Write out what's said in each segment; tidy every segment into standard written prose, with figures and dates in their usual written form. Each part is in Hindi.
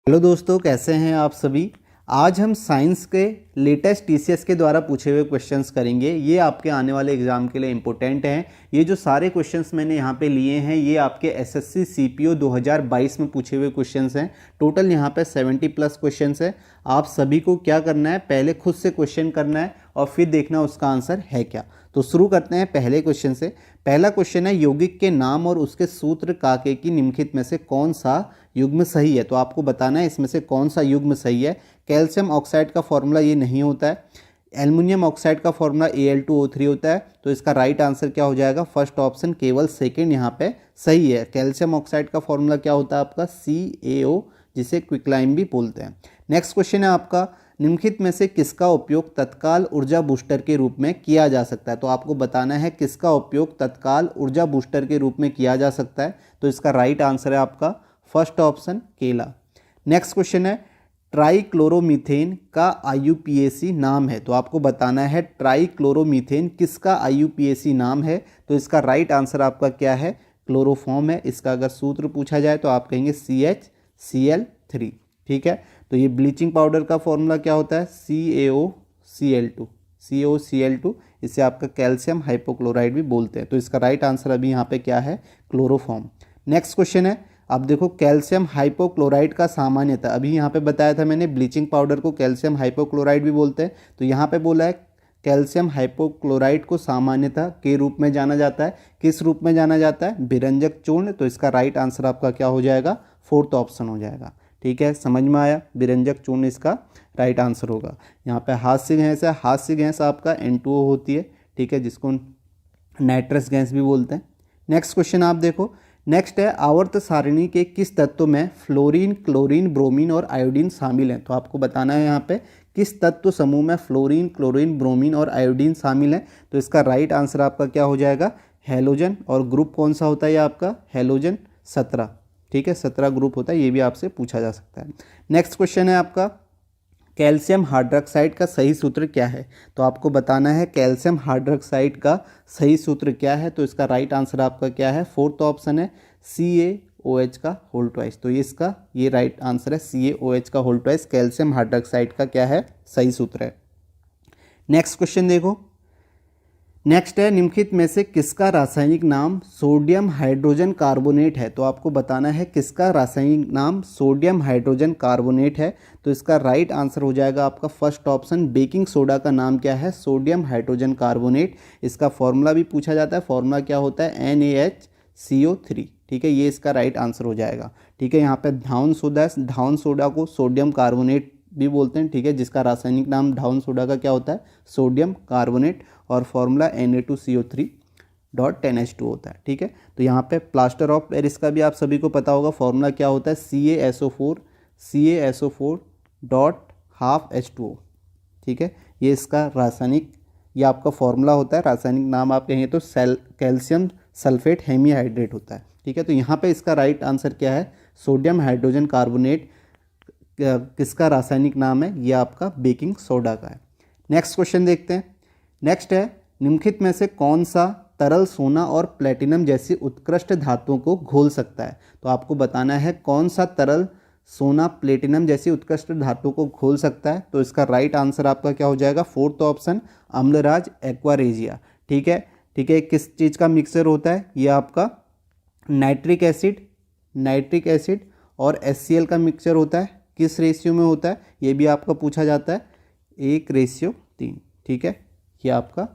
हेलो दोस्तों, कैसे हैं आप सभी। आज हम साइंस के लेटेस्ट टीसीएस के द्वारा पूछे हुए क्वेश्चंस करेंगे। ये आपके आने वाले एग्जाम के लिए इंपॉर्टेंट हैं। ये जो सारे क्वेश्चंस मैंने यहाँ पे लिए हैं ये आपके एसएससी सीपीओ 2022 में पूछे हुए क्वेश्चंस हैं। टोटल यहाँ पे 70 प्लस क्वेश्चंस है। आप सभी को क्या करना है, पहले खुद से क्वेश्चन करना है और फिर देखना उसका आंसर है क्या। तो शुरू करते हैं पहले क्वेश्चन से। पहला क्वेश्चन है, यौगिक के नाम और उसके सूत्र काके की निम्नलिखित में से कौन सा युग्म सही है। तो आपको बताना है इसमें से कौन सा युग्म सही है। कैल्शियम ऑक्साइड का फॉर्मूला ये नहीं होता है। एल्युमिनियम ऑक्साइड का फॉर्मूला Al2O3 होता है। तो इसका राइट आंसर क्या हो जाएगा, फर्स्ट ऑप्शन केवल सेकंड यहाँ पे सही है। कैल्शियम ऑक्साइड का फॉर्मूला क्या होता है आपका CaO, जिसे क्विकलाइम भी बोलते हैं। नेक्स्ट क्वेश्चन है आपका, निम्नलिखित में से किसका उपयोग तत्काल ऊर्जा बूस्टर के रूप में किया जा सकता है। तो आपको बताना है किसका उपयोग तत्काल ऊर्जा बूस्टर के रूप में किया जा सकता है। तो इसका राइट आंसर है आपका फर्स्ट ऑप्शन केला। नेक्स्ट क्वेश्चन है, ट्राइक्लोरोमीथेन का IUPAC नाम है। तो आपको बताना है ट्राइक्लोरोमीथेन किसका IUPAC नाम है। तो इसका राइट आंसर आपका क्या है, क्लोरोफॉर्म है। इसका अगर सूत्र पूछा जाए तो आप कहेंगे CHCl3। ठीक है। तो ये ब्लीचिंग पाउडर का फॉर्मूला क्या होता है, CaOCl2। इसे आपका कैल्शियम हाइपोक्लोराइड भी बोलते हैं। तो इसका राइट आंसर अभी यहाँ पे क्या है, क्लोरोफॉर्म। नेक्स्ट क्वेश्चन है, अब देखो कैल्शियम हाइपोक्लोराइड का सामान्यतः, अभी यहाँ पे बताया था मैंने ब्लीचिंग पाउडर को कैल्शियम हाइपोक्लोराइड भी बोलते हैं। तो यहाँ पे बोला है कैल्शियम हाइपोक्लोराइड को सामान्यतः के रूप में जाना जाता है। किस रूप में जाना जाता है, विरंजक चूर्ण। तो इसका राइट आंसर आपका क्या हो जाएगा, फोर्थ ऑप्शन हो जाएगा। ठीक है, समझ में आया, विरंजक चूर्ण इसका राइट आंसर होगा। यहाँ पे हास्य गैस है, हास्य गैस आपका N2O होती है। ठीक है, जिसको नाइट्रस गैस भी बोलते हैं। नेक्स्ट क्वेश्चन आप देखो, नेक्स्ट है, आवर्त सारणी के किस तत्व में फ्लोरीन, क्लोरीन, ब्रोमीन और आयोडीन शामिल हैं। तो आपको बताना है यहाँ पे किस तत्व समूह में फ्लोरीन, क्लोरीन, ब्रोमीन और आयोडीन शामिल है। तो इसका राइट आंसर आपका क्या हो जाएगा, हैलोजन। और ग्रुप कौन सा होता है ये आपका, हैलोजन 17। ठीक है, 17 ग्रुप होता है, ये भी आपसे पूछा जा सकता है। नेक्स्ट क्वेश्चन है आपका, कैल्शियम हाइड्रोक्साइड का सही सूत्र क्या है। तो आपको बताना है कैल्शियम हाइड्रोक्साइड का सही सूत्र क्या है। तो इसका राइट आंसर आपका क्या है, फोर्थ ऑप्शन है CaOH का होल ट्वाइस। तो इसका ये राइट आंसर है CaOH का होल ट्वाइस, कैल्शियम हाइड्रोक्साइड का क्या है, सही सूत्र है। नेक्स्ट क्वेश्चन देखो, नेक्स्ट है, निम्नलिखित में से किसका रासायनिक नाम सोडियम हाइड्रोजन कार्बोनेट है। तो आपको बताना है किसका रासायनिक नाम सोडियम हाइड्रोजन कार्बोनेट है। तो इसका राइट आंसर हो जाएगा आपका फर्स्ट ऑप्शन, बेकिंग सोडा का नाम क्या है, सोडियम हाइड्रोजन कार्बोनेट। इसका फॉर्मूला भी पूछा जाता है, फॉर्मूला क्या होता है, NaHCO3। ठीक है, ये इसका राइट आंसर हो जाएगा। ठीक है, यहाँ पे धाउन सोडा है, धाउन सोडा को सोडियम कार्बोनेट भी बोलते हैं। ठीक है, जिसका रासायनिक नाम धाउन सोडा का क्या होता है, सोडियम कार्बोनेट। और फॉर्मूला Na2CO3.10H2 होता है। ठीक है, तो यहाँ पे प्लास्टर ऑफ पेरिस का भी आप सभी को पता होगा, फॉर्मूला क्या होता है, CaSO4.12H2O। ठीक है, ये इसका रासायनिक, ये आपका फॉर्मूला होता है। रासायनिक नाम आप कहेंगे तो कैल्शियम सल्फेट हेमीहाइड्रेट होता है। ठीक है, तो यहाँ पे इसका राइट आंसर क्या है, सोडियम हाइड्रोजन कार्बोनेट किसका रासायनिक नाम है, ये आपका बेकिंग सोडा का है। नेक्स्ट क्वेश्चन देखते हैं। नेक्स्ट है, निम्नलिखित में से कौन सा तरल सोना और प्लेटिनम जैसी उत्कृष्ट धातुओं को घोल सकता है। तो आपको बताना है कौन सा तरल सोना, प्लेटिनम जैसी उत्कृष्ट धातुओं को घोल सकता है। तो इसका राइट आंसर आपका क्या हो जाएगा, फोर्थ ऑप्शन अम्लराज एक्वारेजिया। ठीक है, ठीक है, किस चीज़ का मिक्सचर होता है, ये आपका नाइट्रिक एसिड और HCl का मिक्सचर होता है। किस रेशियो में होता है, ये भी आपका पूछा जाता है, 1:3। ठीक है, ये आपका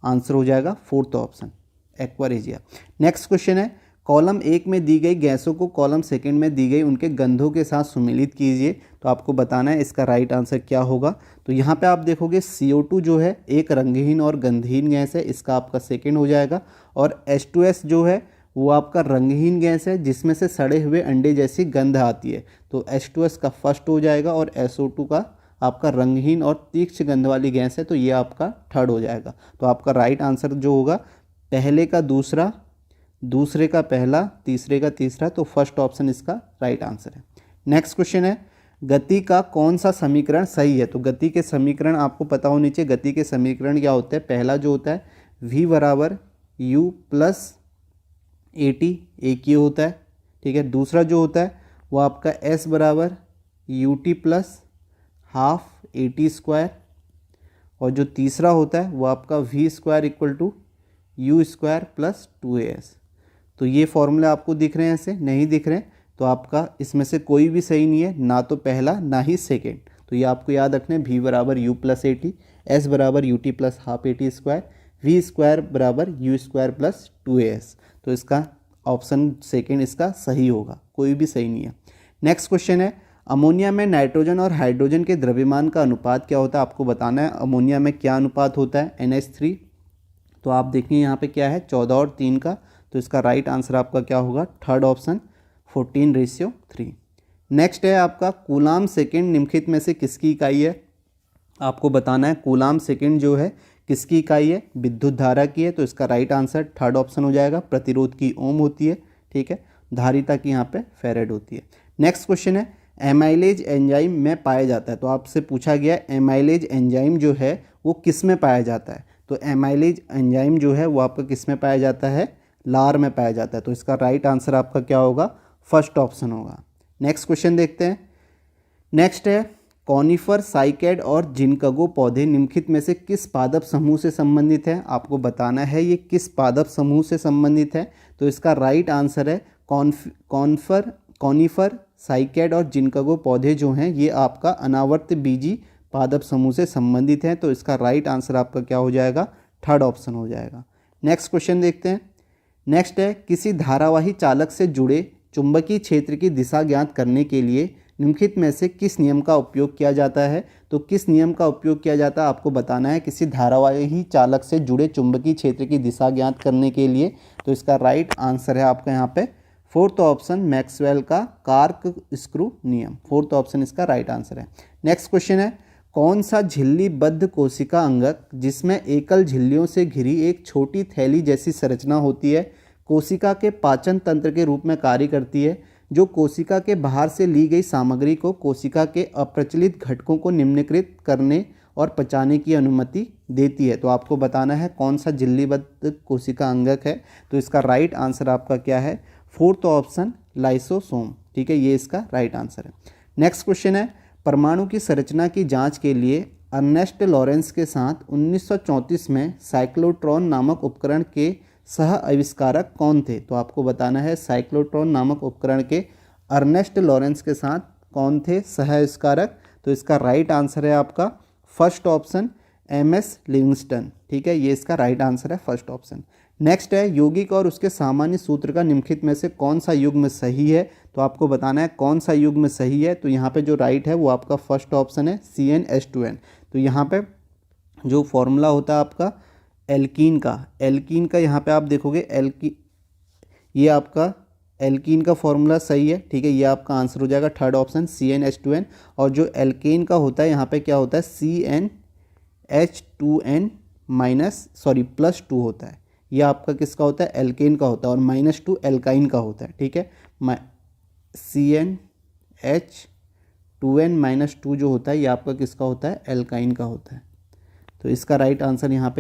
आंसर हो जाएगा fourth option aqua regia. Next question है, कॉलम 1 में दी गई गैसों को कॉलम सेकंड में दी गई उनके गंधों के साथ सुमेलित कीजिए। तो आपको बताना है इसका राइट आंसर क्या होगा। तो यहाँ पे आप देखोगे CO2 जो है एक रंगहीन और गंधहीन गैस है, इसका आपका सेकंड हो जाएगा। और H2S जो है वो आपका रंगहीन गैस है, जिसमें से सड़े हुए अंडे जैसी गंध आती है। तो H2S का फर्स्ट हो जाएगा और SO2 का आपका रंगहीन और तीक्ष्ण गंध वाली गैस है, तो ये आपका थर्ड हो जाएगा। तो आपका राइट आंसर जो होगा, पहले का दूसरा, दूसरे का पहला, तीसरे का तीसरा। तो फर्स्ट ऑप्शन इसका राइट आंसर है। नेक्स्ट क्वेश्चन है, गति का कौन सा समीकरण सही है। तो गति के समीकरण आपको पता होनी चाहिए। गति के समीकरण क्या होते हैं, पहला जो होता है V = U + AT, एक ही होता है। ठीक है, दूसरा जो होता है वो आपका S = UT plus half AT², और जो तीसरा होता है वो आपका V² equal to U² plus 2AS। तो ये फॉर्मूले आपको दिख रहे हैं, ऐसे नहीं दिख रहे हैं तो आपका इसमें से कोई भी सही नहीं है, ना तो पहला ना ही सेकेंड। तो ये आपको याद रखना है, V बराबर U प्लस AT, S बराबर UT plus half AT², V² बराबर U² प्लस 2AS। तो इसका ऑप्शन सेकेंड इसका सही होगा, कोई भी सही नहीं है। नेक्स्ट क्वेश्चन है, अमोनिया में नाइट्रोजन और हाइड्रोजन के द्रव्यमान का अनुपात क्या होता है, आपको बताना है। अमोनिया में क्या अनुपात होता है, NH3। तो आप देखिए यहाँ पे क्या है 14 और 3 का, तो इसका राइट आंसर आपका क्या होगा, थर्ड ऑप्शन 14:3। नेक्स्ट है आपका कूलाम सेकेंड निम्नलिखित में से किसकी इकाई है, आपको बताना है। कूलाम सेकेंड जो है किसकी इकाई है, विद्युत धारा की है। तो इसका राइट आंसर थर्ड ऑप्शन हो जाएगा, प्रतिरोध की ओम होती है, ठीक है, धारिता की यहाँ पे फेरेड होती है। नेक्स्ट क्वेश्चन है, एमाइलेज एंजाइम में पाया जाता है। तो आपसे पूछा गया एमाइलेज एंजाइम जो है वो किस में पाया जाता है। तो एमाइलेज एंजाइम जो है वो आपका किस में पाया जाता है, लार में पाया जाता है। तो इसका राइट आंसर आपका क्या होगा, फर्स्ट ऑप्शन होगा। नेक्स्ट क्वेश्चन देखते हैं। नेक्स्ट है, कॉनिफर, साइकेड और जिनकगो पौधे निम्नलिखित में से किस पादप समूह से संबंधित है, आपको बताना है ये किस पादप समूह से संबंधित है। तो इसका राइट आंसर है कॉनिफर, साइकेड और जिनकगो पौधे जो हैं ये आपका अनावर्त बीजी पादप समूह से संबंधित हैं। तो इसका राइट आंसर आपका क्या हो जाएगा, थर्ड ऑप्शन हो जाएगा। नेक्स्ट क्वेश्चन देखते हैं। नेक्स्ट है, किसी धारावाही चालक से जुड़े चुंबकीय क्षेत्र की दिशा ज्ञात करने के लिए निम्नलिखित में से किस नियम का उपयोग किया जाता है। तो किस नियम का उपयोग किया जाता है आपको बताना है, किसी धारावाही चालक से जुड़े चुंबकीय क्षेत्र की दिशा ज्ञात करने के लिए। तो इसका राइट आंसर है आपका यहाँ पे फोर्थ ऑप्शन, मैक्सवेल का कार्क स्क्रू नियम। फोर्थ ऑप्शन इसका राइट आंसर है। नेक्स्ट क्वेश्चन है, कौन सा झिल्लीबद्ध कोशिका अंगक जिसमें एकल झिल्लियों से घिरी एक छोटी थैली जैसी संरचना होती है, कोशिका के पाचन तंत्र के रूप में कार्य करती है, जो कोशिका के बाहर से ली गई सामग्री को कोशिका के अप्रचलित घटकों को निम्नीकृत करने और पचाने की अनुमति देती है। तो आपको बताना है कौन सा झिल्लीबद्ध कोशिका अंगक है। तो इसका राइट आंसर आपका क्या है, फोर्थ ऑप्शन, लाइसोसोम, ठीक है, ये इसका राइट आंसर है। नेक्स्ट क्वेश्चन है, परमाणु की संरचना की जांच के लिए अर्नेस्ट लॉरेंस के साथ 1934 में साइक्लोट्रॉन नामक उपकरण के सह आविष्कारक कौन थे। तो आपको बताना है साइक्लोट्रॉन नामक उपकरण के अर्नेस्ट लॉरेंस के साथ कौन थे सह आविष्कारक। तो इसका राइट आंसर है आपका फर्स्ट ऑप्शन, MS लिविंगस्टन, ठीक है, ये इसका राइट आंसर है, फर्स्ट ऑप्शन। नेक्स्ट है, यौगिक और उसके सामान्य सूत्र का निम्नलिखित में से कौन सा युग्म सही है। तो आपको बताना है कौन सा युग्म सही है। तो यहाँ पे जो राइट है वो आपका फर्स्ट ऑप्शन है, CnH2n। तो यहाँ पे जो फॉर्मूला होता है आपका एल्कीन का यहाँ पे आप देखोगे ये आपका एल्कीन का फॉर्मूला सही है, ठीक है, ये आपका आंसर हो जाएगा थर्ड ऑप्शन, CnH2n। और जो एल्केन का होता है यहाँ पे क्या होता है, CnH2n +2 होता है। ये आपका किसका होता है, एल्केन का होता है, और -2 एल्काइन का होता है, ठीक है। CnH2n -2 जो होता है ये आपका किसका होता है, एल्काइन का होता है। तो इसका राइट आंसर यहाँ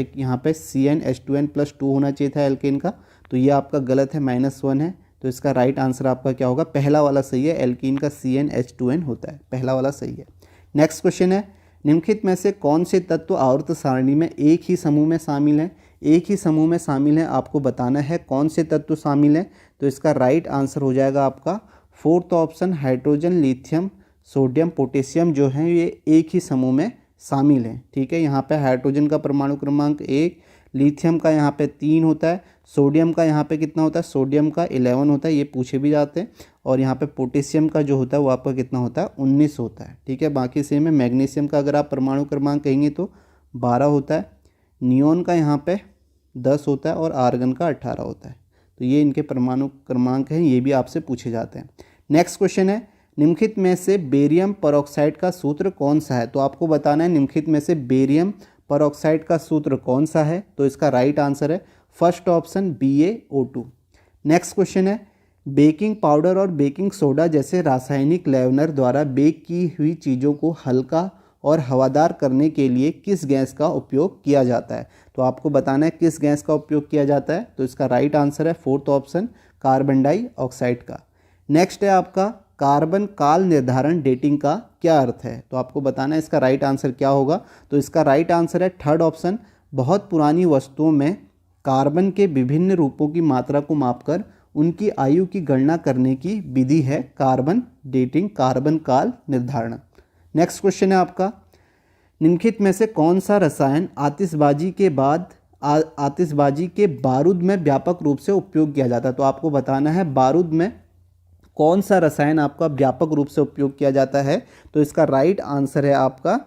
पे CnH2n +2 होना चाहिए था एल्केन का, तो ये आपका गलत है, -1 है। तो इसका राइट आंसर आपका क्या होगा, पहला वाला सही है, एल्कीन का CnH2n होता है, पहला वाला सही है। नेक्स्ट क्वेश्चन है, निम्नलिखित में से कौन से तत्व आवर्त सारणी में एक ही समूह में शामिल हैं। एक ही समूह में शामिल हैं, आपको बताना है कौन से तत्व शामिल हैं। तो इसका राइट आंसर हो जाएगा आपका fourth option, hydrogen, lithium, sodium, potassium जो है ये एक ही समूह में शामिल हैं, ठीक है। यहाँ पे हाइड्रोजन का परमाणु क्रमांक 1, लिथियम का यहाँ पे 3 होता है, सोडियम का यहाँ पे कितना होता है, सोडियम का 11 होता है, ये पूछे भी जाते हैं। और यहाँ पे पोटेशियम का जो होता है वो आपका कितना होता है, 19 होता है, ठीक है। बाकी सेम है। मैग्नीशियम का अगर आप परमाणु क्रमांक कहेंगे तो 12 होता है, नियोन का यहाँ पे 10 होता है, और आर्गन का 18 होता है। तो ये इनके परमाणु क्रमांक हैं, ये भी आपसे पूछे जाते हैं। नेक्स्ट क्वेश्चन है, निम्नलिखित में से बेरियम परऑक्साइड का सूत्र कौन सा है। तो आपको बताना है निम्नलिखित में से बेरियम परऑक्साइड का सूत्र कौन सा है। तो इसका राइट आंसर है first option, BaO2। Next question है, बेकिंग पाउडर और बेकिंग सोडा जैसे रासायनिक लेवनर द्वारा बेक की हुई चीज़ों को हल्का और हवादार करने के लिए किस गैस का उपयोग किया जाता है। तो आपको बताना है किस गैस का उपयोग किया जाता है। तो इसका राइट आंसर है फोर्थ ऑप्शन, कार्बन डाइऑक्साइड का। नेक्स्ट है आपका कार्बन काल निर्धारण डेटिंग का क्या अर्थ है? तो आपको बताना है इसका राइट आंसर क्या होगा। तो इसका राइट आंसर है थर्ड ऑप्शन, बहुत पुरानी वस्तुओं में कार्बन के विभिन्न रूपों की मात्रा को मापकर उनकी आयु की गणना करने की विधि है कार्बन डेटिंग, कार्बन काल निर्धारण। नेक्स्ट क्वेश्चन है आपका, निम्नलिखित में से कौन सा रसायन आतिशबाजी के बाद आतिशबाजी के बारूद में व्यापक रूप से उपयोग किया जाता है? तो आपको बताना है बारूद में कौन सा रसायन आपका व्यापक रूप से उपयोग किया जाता है। तो इसका राइट आंसर है आपका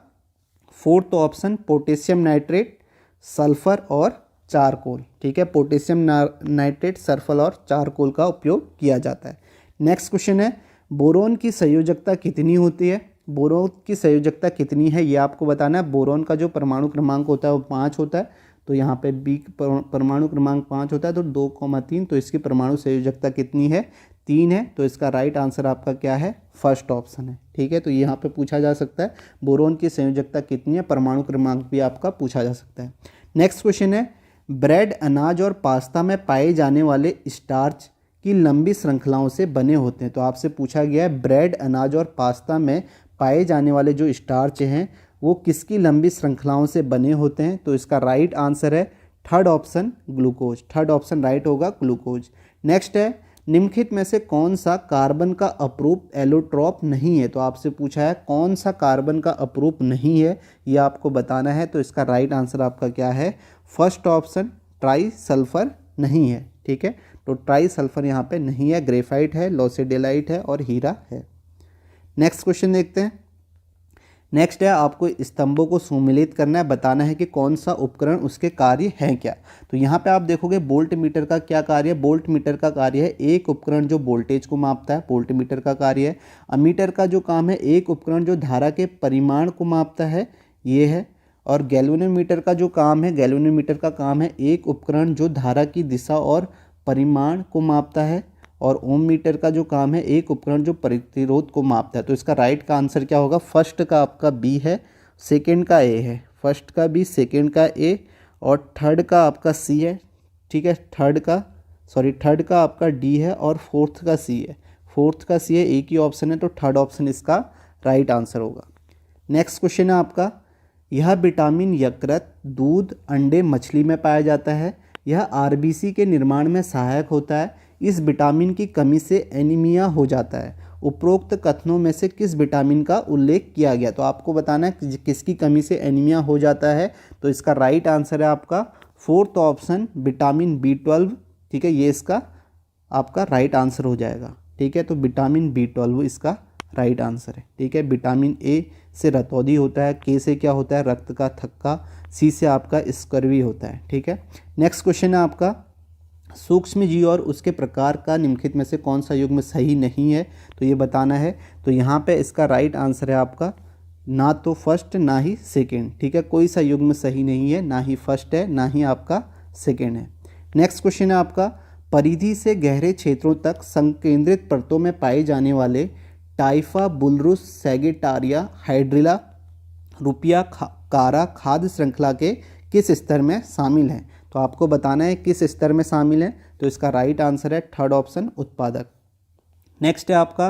fourth option, potassium nitrate, sulphur और चारकोल। ठीक है, पोटेशियम नाइट्रेट, सल्फर और चारकोल का उपयोग किया जाता है। नेक्स्ट क्वेश्चन है, बोरोन की संयोजकता कितनी होती है? बोरोन की संयोजकता कितनी है ये आपको बताना है। बोरोन का जो परमाणु क्रमांक होता है वो 5 होता है, तो यहाँ पे बी परमाणु क्रमांक 5 होता है, तो 2,3, तो इसकी परमाणु संयोजकता कितनी है? 3 है। तो इसका राइट आंसर आपका क्या है? फर्स्ट ऑप्शन है। ठीक है, तो यहाँ पे पूछा जा सकता है बोरोन की संयोजकता कितनी है, परमाणु क्रमांक भी आपका पूछा जा सकता है। नेक्स्ट क्वेश्चन है, ब्रेड, अनाज और पास्ता में पाए जाने वाले स्टार्च की लंबी श्रृंखलाओं से बने होते हैं। तो आपसे पूछा गया है ब्रेड, अनाज और पास्ता में पाए जाने वाले जो स्टार्च हैं वो किसकी लंबी श्रृंखलाओं से बने होते हैं? तो इसका राइट आंसर है third option, glucose. Third option right होगा, ग्लूकोज। नेक्स्ट है, निम्नलिखित में से कौन सा कार्बन का अप्रूप एलोट्रॉप नहीं है? तो आपसे पूछा है कौन सा कार्बन का अप्रूप नहीं है, ये आपको बताना है। तो इसका राइट आंसर आपका क्या है? फर्स्ट ऑप्शन, ट्राई सल्फर नहीं है। ठीक है, तो ट्राई सल्फर यहाँ पे नहीं है, ग्रेफाइट है, लोसेडेलाइट है और हीरा है। नेक्स्ट क्वेश्चन देखते हैं। नेक्स्ट है, आपको स्तंभों को सुमेलित करना है, बताना है कि कौन सा उपकरण उसके कार्य हैं क्या। तो यहाँ पे आप देखोगे वोल्ट मीटर का क्या कार्य है? वोल्ट मीटर का कार्य है एक उपकरण जो वोल्टेज को मापता है, वोल्ट मीटर का कार्य है। अमीटर का जो काम है एक उपकरण जो धारा के परिमाण को मापता है, ये है। और गैल्वेनोमीटर का जो काम है, गैल्वेनोमीटर का काम है एक उपकरण जो धारा की दिशा और परिमाण को मापता है। और ओम मीटर का जो काम है एक उपकरण जो प्रतिरोध को मापता है। तो इसका राइट का आंसर क्या होगा? फर्स्ट का आपका बी है, सेकंड का ए है। फर्स्ट का बी, सेकंड का ए और थर्ड का आपका सी है। ठीक है, थर्ड का आपका डी है और फोर्थ का सी है। फोर्थ का सी है, एक ही ऑप्शन है, तो थर्ड ऑप्शन इसका राइट आंसर होगा। नेक्स्ट क्वेश्चन है आपका, यह विटामिन यकृत, दूध, अंडे, मछली में पाया जाता है। यह आरबीसी के निर्माण में सहायक होता है। इस विटामिन की कमी से एनीमिया हो जाता है। उपरोक्त कथनों में से किस विटामिन का उल्लेख किया गया? तो आपको बताना है कि किसकी कमी से एनीमिया हो जाता है। तो इसका राइट आंसर है आपका फोर्थ ऑप्शन, विटामिन B12। ठीक है, ये इसका आपका राइट आंसर हो जाएगा। ठीक है, तो विटामिन B12 इसका राइट आंसर है। ठीक है, विटामिन ए से रतौंधी होता है, के से क्या होता है? रक्त का थक्का, सी से आपका स्कर्वी होता है। ठीक है, नेक्स्ट क्वेश्चन है आपका, सूक्ष्म जीव और उसके प्रकार का निम्नलिखित में से कौन सा युग्म सही नहीं है? तो ये बताना है। तो यहाँ पे इसका राइट आंसर है आपका ना तो फर्स्ट ना ही सेकेंड। ठीक है, कोई सा युग्म सही नहीं है, ना ही फर्स्ट है ना ही आपका सेकेंड है। नेक्स्ट क्वेश्चन है आपका, परिधि से गहरे क्षेत्रों तक संकेंद्रित परतों में पाए जाने वाले टाइफा, बुलरुस, सैगिटारिया, हाइड्रिला, रुपिया, कारा खाद्य श्रृंखला के किस स्तर में शामिल हैं? तो आपको बताना है किस स्तर में शामिल है। तो इसका राइट आंसर है थर्ड ऑप्शन, उत्पादक। नेक्स्ट है आपका,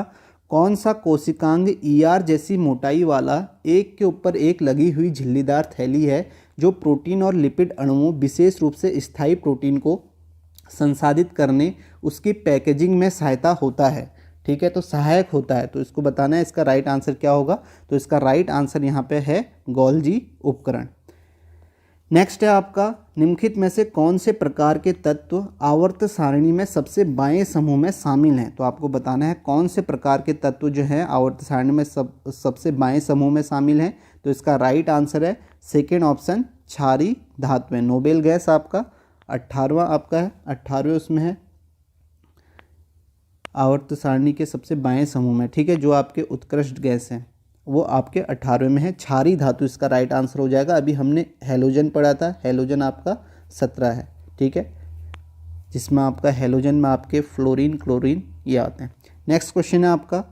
कौन सा कोशिकांग ER जैसी मोटाई वाला एक के ऊपर एक लगी हुई झिल्लीदार थैली है जो प्रोटीन और लिपिड अणुओं, विशेष रूप से स्थायी प्रोटीन को संसाधित करने, उसकी पैकेजिंग में सहायता होता है? ठीक है, तो सहायक होता है। तो इसको बताना है इसका राइट आंसर क्या होगा। तो इसका राइट आंसर यहाँ पे है गोल्जी उपकरण। नेक्स्ट है आपका, निम्नलिखित में से कौन से प्रकार के तत्व आवर्त सारणी में सबसे बाएं समूह में शामिल हैं? तो आपको बताना है कौन से प्रकार के तत्व जो हैं आवर्त सारणी में सबसे बाएं समूह में शामिल हैं। तो इसका राइट आंसर है सेकेंड ऑप्शन, क्षारीय धातुएं। नोबेल गैस आपका 18वां आपका है, 18वें उसमें है आवर्त सारणी के सबसे बाएं समूह में। ठीक है, जो आपके उत्कृष्ट गैस हैं वो आपके 18वें में है। क्षारीय धातु इसका राइट आंसर हो जाएगा। अभी हमने हैलोजन पढ़ा था, हैलोजन आपका 17 है। ठीक है, जिसमें आपका हैलोजन में आपके फ्लोरीन, क्लोरीन ये आते हैं। नेक्स्ट क्वेश्चन है आपका,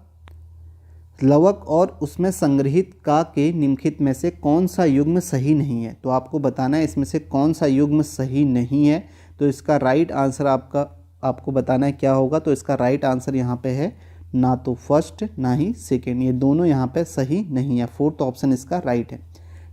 लवक और उसमें संग्रहित का के निम्नलिखित में से कौन सा युग्म सही नहीं है? तो आपको बताना है इसमें से कौन सा युग्म सही नहीं है। तो इसका राइट आंसर आपको बताना है क्या होगा। तो इसका राइट आंसर यहाँ पे है ना तो फर्स्ट ना ही सेकेंड, ये दोनों यहाँ पे सही नहीं है। फोर्थ ऑप्शन इसका राइट है।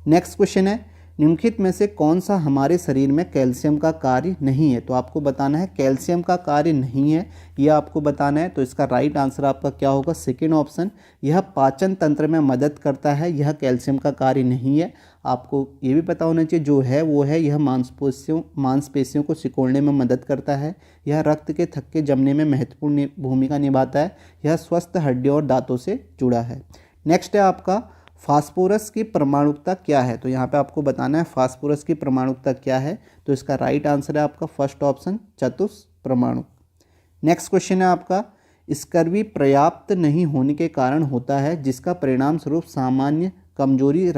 नेक्स्ट क्वेश्चन है, निम्नलिखित में से कौन सा हमारे शरीर में कैल्शियम का कार्य नहीं है? तो आपको बताना है कैल्शियम का कार्य नहीं है, यह आपको बताना है। तो इसका राइट आंसर आपका क्या होगा? सेकेंड ऑप्शन, यह पाचन तंत्र में मदद करता है, यह कैल्शियम का कार्य नहीं है। आपको ये भी पता होना चाहिए जो है वो है, यह मांसपेशियों को सिकोड़ने में मदद करता है, यह रक्त के थक्के जमने में महत्वपूर्ण भूमिका निभाता है, यह स्वस्थ हड्डियों और दांतों से जुड़ा है। नेक्स्ट है आपका फास्फोरस की परमाणुकता क्या है? तो यहाँ पे आपको बताना है फास्फोरस की परमाणुकता क्या है। तो इसका राइट आंसर है आपका फर्स्ट ऑप्शन, चतुष्परमाणु। नेक्स्ट क्वेश्चन है आपका, स्कर्वी पर्याप्त नहीं होने के कारण होता है, जिसका परिणाम स्वरूप सामान्य कमजोरी,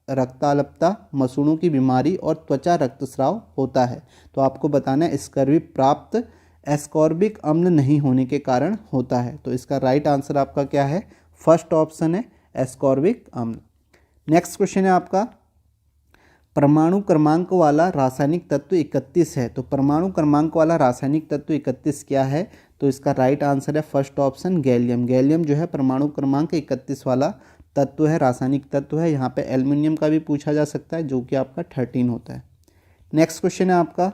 रक्ताल्पता, मसूड़ों की बीमारी और त्वचा रक्तस्राव होता है। तो आपको बताना है स्कर्वी प्राप्त एस्कॉर्बिक अम्ल नहीं होने के कारण होता है। तो इसका राइट आंसर आपका क्या है? फर्स्ट ऑप्शन है एस्कॉर्बिक अम्ल। नेक्स्ट क्वेश्चन है आपका, परमाणु क्रमांक वाला रासायनिक तत्व 31 है। तो परमाणु क्रमांक वाला रासायनिक तत्व 31 क्या है? तो इसका राइट आंसर है फर्स्ट ऑप्शन गैलियम। गैलियम जो है परमाणु क्रमांक 31 वाला तत्व है, रासायनिक तत्व है। यहाँ पे एल्युमिनियम का भी पूछा जा सकता है जो कि आपका 13 होता है। नेक्स्ट क्वेश्चन है आपका,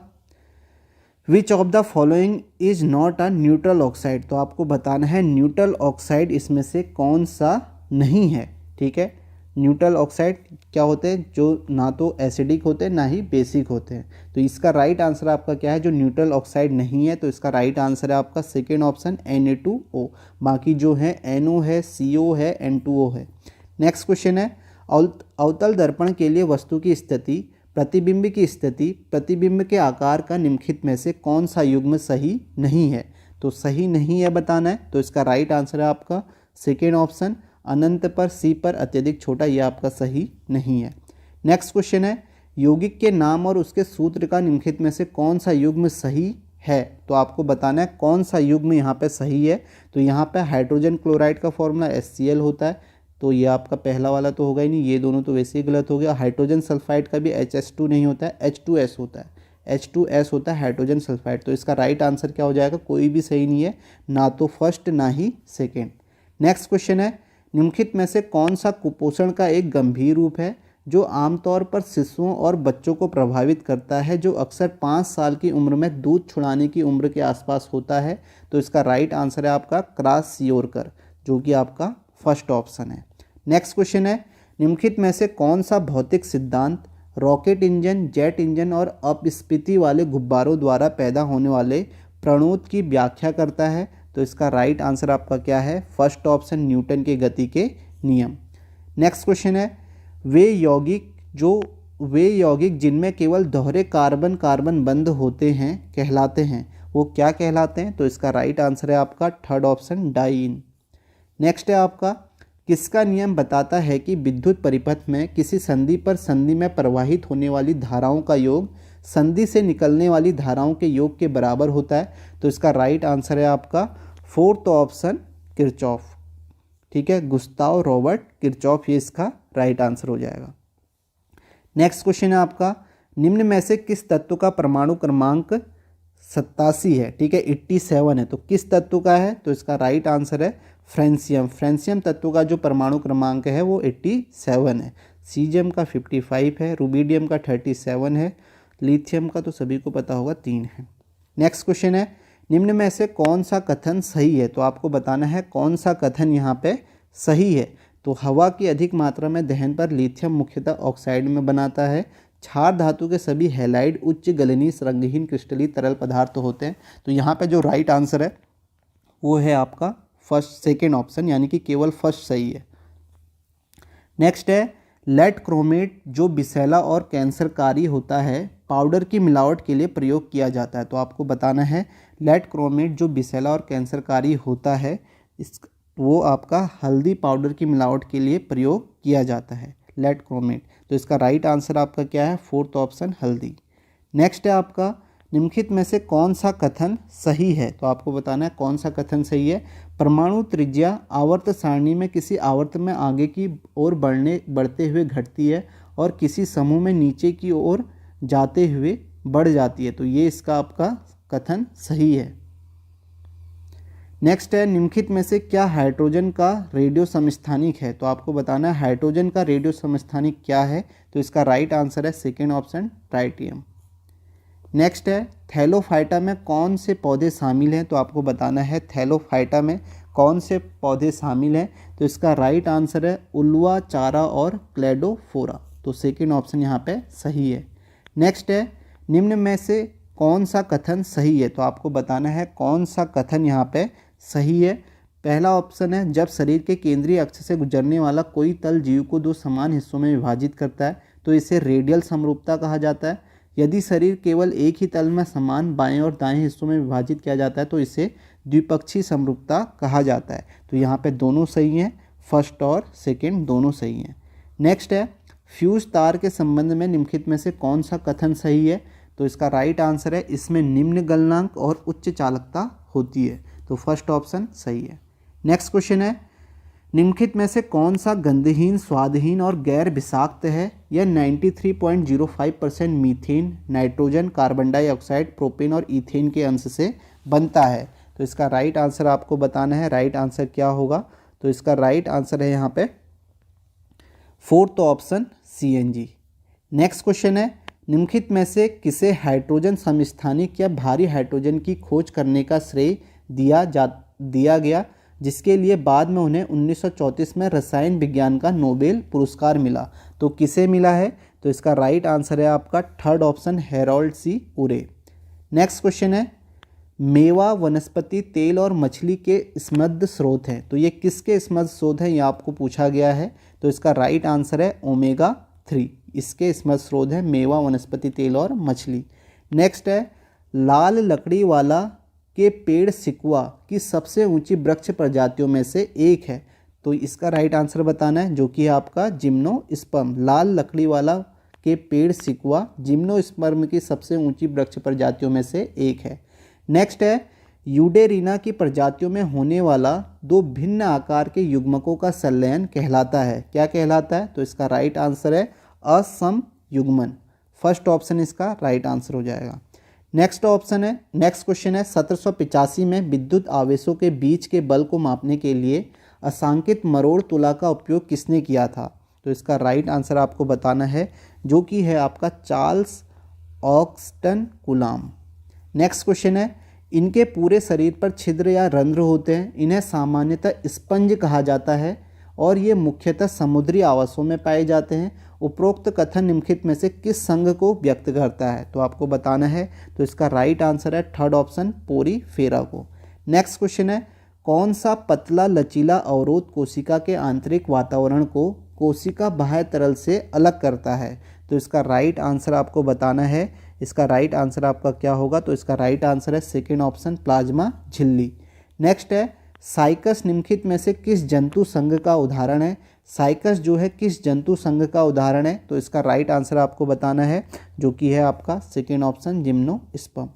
which of the following is not a neutral oxide? तो आपको बताना है न्यूट्रल ऑक्साइड इसमें से कौन सा नहीं है। ठीक है, न्यूट्रल ऑक्साइड क्या होते हैं? जो ना तो एसिडिक होते हैं ना ही बेसिक होते हैं। तो इसका राइट आंसर आपका क्या है जो न्यूट्रल ऑक्साइड नहीं है? तो इसका राइट आंसर है आपका सेकेंड ऑप्शन Na2O। बाकी जो है NO है, CO है, N2O है। नेक्स्ट क्वेश्चन है, अवतल दर्पण के लिए वस्तु की स्थिति, प्रतिबिंब की स्थिति, प्रतिबिंब के आकार का निम्नलिखित में से कौन सा युग्म सही नहीं है? तो सही नहीं है बताना है। तो इसका राइट आंसर है आपका सेकेंड ऑप्शन, अनंत पर C पर अत्यधिक छोटा, यह आपका सही नहीं है। नेक्स्ट क्वेश्चन है, यौगिक के नाम और उसके सूत्र का निम्नलिखित में से कौन सा युग्म सही है? तो आपको बताना है कौन सा युग्म यहाँ पे सही है। तो यहाँ पे हाइड्रोजन क्लोराइड का फॉर्मूला HCl होता है, तो ये आपका पहला वाला तो होगा ही नहीं, ये दोनों तो वैसे ही गलत हो गया। हाइड्रोजन सल्फाइड का भी HS2 नहीं होता है, H2S होता है। H2S होता है हाइड्रोजन सल्फाइड। तो इसका राइट आंसर क्या हो जाएगा? कोई भी सही नहीं है, ना तो फर्स्ट ना ही सेकेंड। नेक्स्ट क्वेश्चन है, निम्नलिखित में से कौन सा कुपोषण का एक गंभीर रूप है जो आमतौर पर शिशुओं और बच्चों को प्रभावित करता है, जो अक्सर 5 साल की उम्र में दूध छुड़ाने की उम्र के आसपास होता है? तो इसका राइट आंसर है आपका क्रासियोरकर, जो कि आपका फर्स्ट ऑप्शन है। नेक्स्ट क्वेश्चन है, निम्नलिखित में से कौन सा भौतिक सिद्धांत रॉकेट इंजन, जेट इंजन और अपस्फीति वाले गुब्बारों द्वारा पैदा होने वाले प्रणोद की व्याख्या करता है? तो इसका राइट आंसर आपका क्या है? फर्स्ट ऑप्शन, न्यूटन के गति के नियम। नेक्स्ट क्वेश्चन है, वे यौगिक जिनमें केवल दोहरे कार्बन कार्बन बंध होते हैं कहलाते हैं, वो क्या कहलाते हैं? तो इसका राइट आंसर है आपका थर्ड ऑप्शन, डाइईन। नेक्स्ट है आपका, किसका नियम बताता है कि विद्युत परिपथ में किसी संधि पर संधि में प्रवाहित होने वाली धाराओं का योग संधि से निकलने वाली धाराओं के योग के बराबर होता है? तो इसका राइट आंसर है आपका फोर्थ ऑप्शन, किरचॉफ। ठीक है, गुस्ताव रॉबर्ट किरचॉफ, ये इसका राइट आंसर हो जाएगा। नेक्स्ट क्वेश्चन है आपका, निम्न में से किस तत्व का परमाणु क्रमांक 87 है? ठीक है, 87 है, तो किस तत्व का है? तो इसका राइट आंसर है फ्रेंसियम। फ्रेंसियम तत्व का जो परमाणु क्रमांक है वो 87 है। सीजियम का 55 है, रुबिडियम का 37 है, लिथियम का तो सभी को पता होगा 3 है। नेक्स्ट क्वेश्चन है, निम्न में से कौन सा कथन सही है? तो आपको बताना है कौन सा कथन यहाँ पे सही है। तो हवा की अधिक मात्रा में दहन पर लिथियम मुख्यतः ऑक्साइड में बनाता है। क्षार धातु के सभी हैलाइड उच्च गलनीय रंगहीन क्रिस्टलीय तरल पदार्थ होते हैं। तो यहाँ पे जो राइट आंसर है वो है आपका सेकेंड ऑप्शन, यानी कि केवल फर्स्ट सही है। नेक्स्ट है, लेड क्रोमेट जो विषैला और कैंसरकारी होता है, पाउडर की मिलावट के लिए प्रयोग किया जाता है। तो आपको बताना है लेड क्रोमेट जो विषैला और कैंसरकारी होता है, वो आपका हल्दी पाउडर की मिलावट के लिए प्रयोग किया जाता है, लेड क्रोमेट। तो इसका राइट आंसर आपका क्या है? फोर्थ ऑप्शन, हल्दी। नेक्स्ट है आपका, निम्नलिखित में से कौन सा कथन सही है? तो आपको बताना है कौन सा कथन सही है। परमाणु त्रिज्या आवर्त सारणी में किसी आवर्त में आगे की ओर बढ़ते हुए घटती है और किसी समूह में नीचे की ओर जाते हुए बढ़ जाती है। तो ये इसका आपका कथन सही है। नेक्स्ट है निम्नलिखित में से क्या हाइड्रोजन का रेडियो समस्थानिक है, तो आपको बताना है हाइड्रोजन का रेडियो समस्थानिक क्या है, तो इसका राइट आंसर है सेकेंड ऑप्शन ट्राइटियम। नेक्स्ट है थैलोफाइटा में कौन से पौधे शामिल हैं, तो आपको बताना है थैलोफाइटा में कौन से पौधे शामिल हैं, तो इसका राइट आंसर है उल्वा, चारा और क्लेडोफोरा, तो सेकेंड ऑप्शन यहाँ पे सही है। नेक्स्ट है निम्न में से कौन सा कथन सही है, तो आपको बताना है कौन सा कथन यहाँ पे सही है। पहला ऑप्शन है जब शरीर के केंद्रीय अक्ष से गुजरने वाला कोई तल जीव को दो समान हिस्सों में विभाजित करता है तो इसे रेडियल समरूपता कहा जाता है। यदि शरीर केवल एक ही तल में समान बाएं और दाएं हिस्सों में विभाजित किया जाता है तो इसे द्विपक्षीय समरूपता कहा जाता है। तो यहाँ पे दोनों सही हैं, फर्स्ट और सेकंड दोनों सही हैं। नेक्स्ट है फ्यूज तार के संबंध में निम्नलिखित में से कौन सा कथन सही है, तो इसका राइट आंसर है इसमें निम्न गलनांक और उच्च चालकता होती है, तो फर्स्ट ऑप्शन सही है। नेक्स्ट क्वेश्चन है निम्नलिखित में से कौन सा गंधहीन, स्वादहीन और गैर विषाक्त है। यह 93.05% methane, nitrogen, carbon dioxide, propane और ईथेन के अंश से बनता है, तो इसका राइट आंसर आपको बताना है। राइट आंसर क्या होगा, तो इसका राइट आंसर है यहाँ पे fourth option CNG। Next question है निम्नलिखित में से किसे हाइड्रोजन समस्थानिक या भारी हाइड्रोजन की खोज करने का श्रेय दिया गया, जिसके लिए बाद में उन्हें 1934 में रसायन विज्ञान का नोबेल पुरस्कार मिला, तो किसे मिला है, तो इसका राइट आंसर है आपका थर्ड ऑप्शन हैरोल्ड C. उरे। नेक्स्ट क्वेश्चन है मेवा, वनस्पति तेल और मछली के समृद्ध स्रोत हैं, तो ये किसके समृद्ध स्रोत हैं, ये आपको पूछा गया है, तो इसका राइट आंसर है ओमेगा 3, इसके समृद्ध स्रोत हैं मेवा, वनस्पति तेल और मछली। नेक्स्ट है लाल लकड़ी वाला के पेड़ सिकुआ की सबसे ऊंची वृक्ष प्रजातियों में से एक है, तो इसका राइट आंसर बताना है जो कि है आपका जिम्नोस्पर्म। लाल लकड़ी वाला के पेड़ सिकुआ जिम्नोस्पर्म की सबसे ऊंची वृक्ष प्रजातियों में से एक है। नेक्स्ट है यूडेरिना की प्रजातियों में होने वाला दो भिन्न आकार के युग्मकों का संलयन कहलाता है, क्या कहलाता है, तो इसका राइट आंसर है असम युग्मन, फर्स्ट ऑप्शन इसका राइट आंसर हो जाएगा। नेक्स्ट क्वेश्चन है 1785 में विद्युत आवेशों के बीच के बल को मापने के लिए असांकित मरोड़ तुला का उपयोग किसने किया था, तो इसका राइट आंसर आपको बताना है जो कि है आपका चार्ल्स ऑक्सटन कुलाम। नेक्स्ट क्वेश्चन है इनके पूरे शरीर पर छिद्र या रंध्र होते हैं, इन्हें सामान्यतः स्पंज कहा जाता है और ये मुख्यतः समुद्री आवासों में पाए जाते हैं। उपरोक्त कथन निम्नलिखित में से किस संघ को व्यक्त करता है, तो आपको बताना है, तो इसका राइट आंसर है थर्ड ऑप्शन पोरीफेरा को। नेक्स्ट क्वेश्चन है कौन सा पतला लचीला अवरोध कोशिका के आंतरिक वातावरण को कोशिका बाह्य तरल से अलग करता है, तो इसका राइट आंसर आपको बताना है। इसका राइट आंसर आपका क्या होगा, तो इसका राइट आंसर है सेकेंड ऑप्शन प्लाज्मा झिल्ली। नेक्स्ट है साइकस निम्नलिखित में से किस जंतु संघ का उदाहरण है, साइकस जो है किस जंतु संघ का उदाहरण है, तो इसका राइट आंसर आपको बताना है जो कि है आपका second option gymnosperm.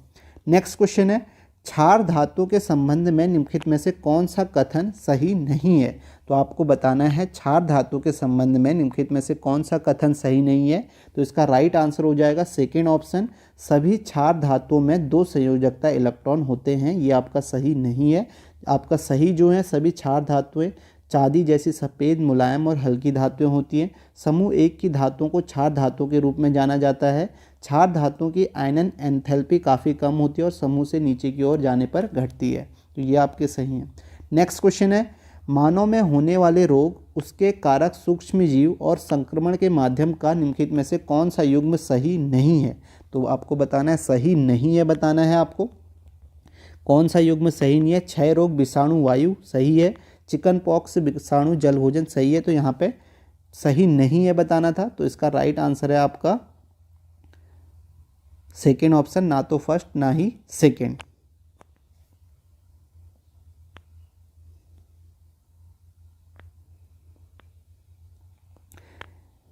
Next question है क्षार धातु के संबंध में निम्नलिखित में से कौन सा कथन सही नहीं है, तो आपको बताना है क्षार धातु के संबंध में निम्नलिखित में से कौन सा कथन सही नहीं है, तो इसका राइट आंसर हो जाएगा सेकेंड ऑप्शन सभी क्षार धातुओं में दो संयोजकता इलेक्ट्रॉन होते हैं, ये आपका सही नहीं है। आपका सही जो है सभी क्षार धातुएं चांदी जैसी सफ़ेद, मुलायम और हल्की धातुएं होती हैं। समूह एक की धातुओं को क्षार धातुओं के रूप में जाना जाता है। क्षार धातुओं की आयनन एंथैल्पी काफ़ी कम होती है और समूह से नीचे की ओर जाने पर घटती है, तो ये आपके सही हैं। नेक्स्ट क्वेश्चन है मानव में होने वाले रोग, उसके कारक, सूक्ष्म जीव और संक्रमण के माध्यम का निम्नलिखित में से कौन सा युग्म सही नहीं है, तो आपको बताना है सही नहीं है, बताना है आपको कौन सा युग्म सही नहीं है। क्षय रोग विषाणु वायु सही है, चिकन पॉक्स विषाणु जल भोजन सही है, तो यहाँ पे सही नहीं है बताना था, तो इसका राइट आंसर है आपका सेकेंड ऑप्शन, ना तो फर्स्ट ना ही सेकेंड।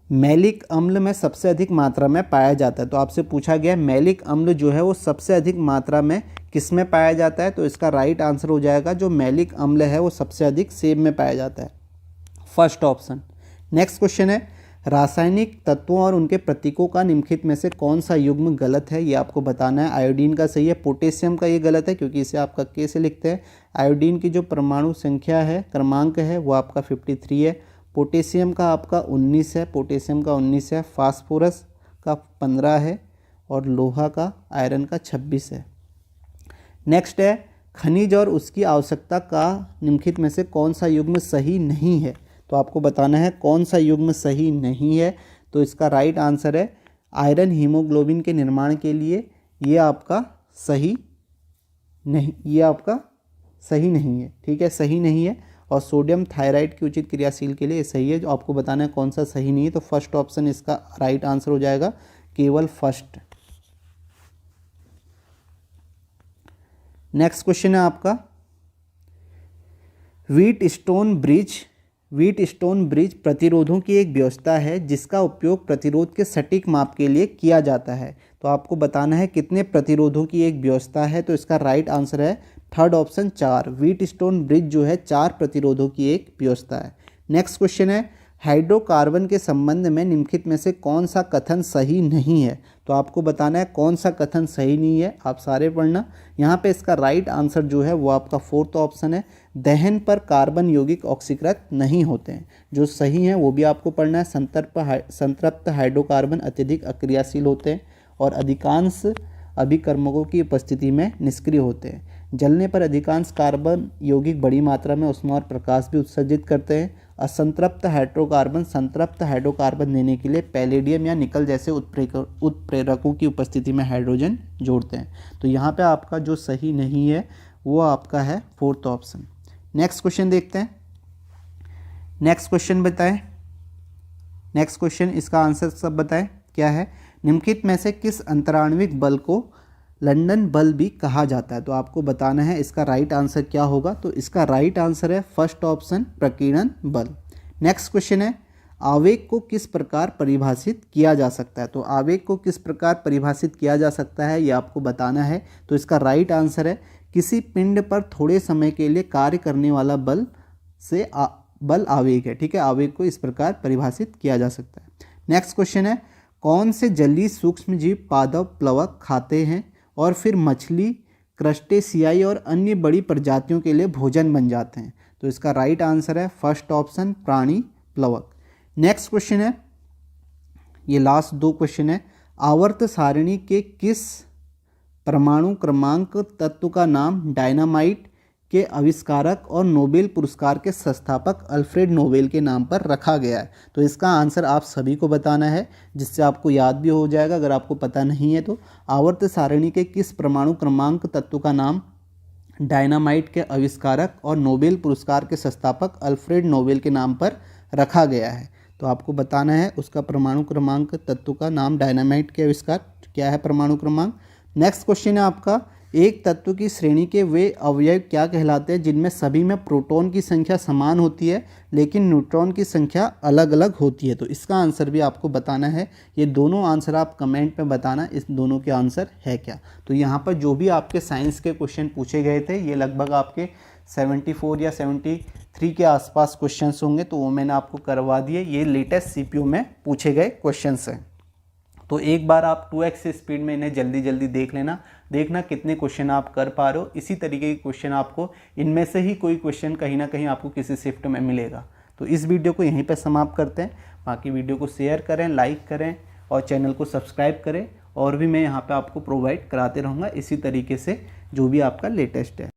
मैलिक अम्ल में सबसे अधिक मात्रा में पाया जाता है, तो आपसे पूछा गया मैलिक अम्ल जो है वो सबसे अधिक मात्रा में किस में पाया जाता है, तो इसका राइट आंसर हो जाएगा जो मैलिक अम्ल है वो सबसे अधिक सेब में पाया जाता है, फर्स्ट ऑप्शन। नेक्स्ट क्वेश्चन है रासायनिक तत्वों और उनके प्रतीकों का निम्नलिखित में से कौन सा युग्म गलत है, ये आपको बताना है। आयोडीन का सही है, पोटेशियम का ये गलत है क्योंकि इसे आपका के से लिखते हैं। आयोडीन की जो परमाणु संख्या है, क्रमांक है, वो आपका 53 है। पोटेशियम का आपका 19 है, पोटेशियम का 19 है। फास्फोरस का 15 है और लोहा का, आयरन का 26 है। नेक्स्ट है खनिज और उसकी आवश्यकता का निम्नलिखित में से कौन सा युग्म सही नहीं है, तो आपको बताना है कौन सा युग्म सही नहीं है। तो इसका राइट आंसर है आयरन हीमोग्लोबिन के निर्माण के लिए, ये आपका सही नहीं, ये आपका सही नहीं है, ठीक है, सही नहीं है। और सोडियम थायराइड की उचित क्रियाशील के लिए सही है। जो आपको बताना है कौन सा सही नहीं है, तो फर्स्ट ऑप्शन इसका राइट आंसर हो जाएगा, केवल फर्स्ट। नेक्स्ट क्वेश्चन है आपका व्हीट स्टोन ब्रिज प्रतिरोधों की एक व्यवस्था है जिसका उपयोग प्रतिरोध के सटीक माप के लिए किया जाता है। तो आपको बताना है कितने प्रतिरोधों की एक व्यवस्था है, तो इसका राइट आंसर है third option 4। Wheat stone bridge जो है 4 प्रतिरोधों की एक व्यवस्था है। नेक्स्ट क्वेश्चन है हाइड्रोकार्बन के संबंध में निम्नलिखित में से कौन सा कथन सही नहीं है, तो आपको बताना है कौन सा कथन सही नहीं है। आप सारे पढ़ना। यहाँ पे इसका राइट आंसर जो है वो आपका फोर्थ ऑप्शन है, दहन पर कार्बन यौगिक ऑक्सीकृत नहीं होते हैं। जो सही है वो भी आपको पढ़ना है। संतृप्त हाइड्रोकार्बन अत्यधिक अक्रियाशील होते हैं और अधिकांश अभिकर्मकों की उपस्थिति में निष्क्रिय होते हैं। जलने पर अधिकांश कार्बन यौगिक बड़ी मात्रा में ऊष्मा और प्रकाश भी उत्सर्जित करते हैं। असंतृप्त हाइड्रोकार्बन संतृप्त हाइड्रोकार्बन देने के लिए पैलेडियम या निकल जैसे उत्प्रेरकों की उपस्थिति में हाइड्रोजन जोड़ते हैं। तो यहाँ पे आपका जो सही नहीं है वो आपका है फोर्थ ऑप्शन। नेक्स्ट क्वेश्चन देखते हैं। नेक्स्ट क्वेश्चन बताएं। नेक्स्ट क्वेश्चन इसका आंसर सब बताएं क्या है। निम्नलिखित में से किस अंतराण्विक बल को लंदन बल भी कहा जाता है, तो आपको बताना है इसका राइट आंसर क्या होगा। तो इसका राइट आंसर है फर्स्ट ऑप्शन प्रकीर्णन बल। नेक्स्ट क्वेश्चन है आवेग को किस प्रकार परिभाषित किया जा सकता है, तो आवेग को किस प्रकार परिभाषित किया जा सकता है ये आपको बताना है। तो इसका राइट आंसर है किसी पिंड पर थोड़े समय के लिए कार्य करने वाला बल से बल आवेग है, ठीक है। आवेग को इस प्रकार परिभाषित किया जा सकता है। नेक्स्ट क्वेश्चन है कौन से जलीय सूक्ष्म जीव पादप प्लवक खाते हैं और फिर मछली, क्रस्टेशियाई और अन्य बड़ी प्रजातियों के लिए भोजन बन जाते हैं, तो इसका राइट आंसर है फर्स्ट ऑप्शन प्राणी प्लवक। नेक्स्ट क्वेश्चन है, ये लास्ट 2 क्वेश्चन है, आवर्त सारणी के किस परमाणु क्रमांक तत्व का नाम डायनामाइट के आविष्कारक और नोबेल पुरस्कार के संस्थापक अल्फ्रेड नोबेल के नाम पर रखा गया है, तो इसका आंसर आप सभी को बताना है जिससे आपको याद भी हो जाएगा अगर आपको पता नहीं है तो। आवर्त सारणी के किस परमाणु क्रमांक तत्व का नाम डायनामाइट के आविष्कारक और नोबेल पुरस्कार के संस्थापक अल्फ्रेड नोबेल के नाम पर रखा गया है, तो आपको बताना है उसका परमाणु क्रमांक तत्व का नाम। डायनामाइट के आविष्कार क्या है परमाणु क्रमांक। नेक्स्ट क्वेश्चन है आपका एक तत्व की श्रेणी के वे अवयव क्या कहलाते हैं जिनमें सभी में प्रोटॉन की संख्या समान होती है लेकिन न्यूट्रॉन की संख्या अलग अलग होती है, तो इसका आंसर भी आपको बताना है। ये दोनों आंसर आप कमेंट में बताना इस दोनों के आंसर है क्या। तो यहाँ पर जो भी आपके साइंस के क्वेश्चन पूछे गए थे ये लगभग आपके 74 या 73 के आसपास क्वेश्चंस होंगे, तो वो मैंने आपको करवा दिए। ये लेटेस्ट सीपीयू में पूछे गए क्वेश्चंस हैं, तो एक बार आप 2x स्पीड में इन्हें जल्दी जल्दी देखना कितने क्वेश्चन आप कर पा रहे हो। इसी तरीके के क्वेश्चन आपको इनमें से ही कोई क्वेश्चन कहीं ना कहीं आपको किसी शिफ्ट में मिलेगा। तो इस वीडियो को यहीं पर समाप्त करते हैं। बाकी वीडियो को शेयर करें, लाइक करें और चैनल को सब्सक्राइब करें, और भी मैं यहाँ पर आपको प्रोवाइड कराते रहूँगा इसी तरीके से जो भी आपका लेटेस्ट है।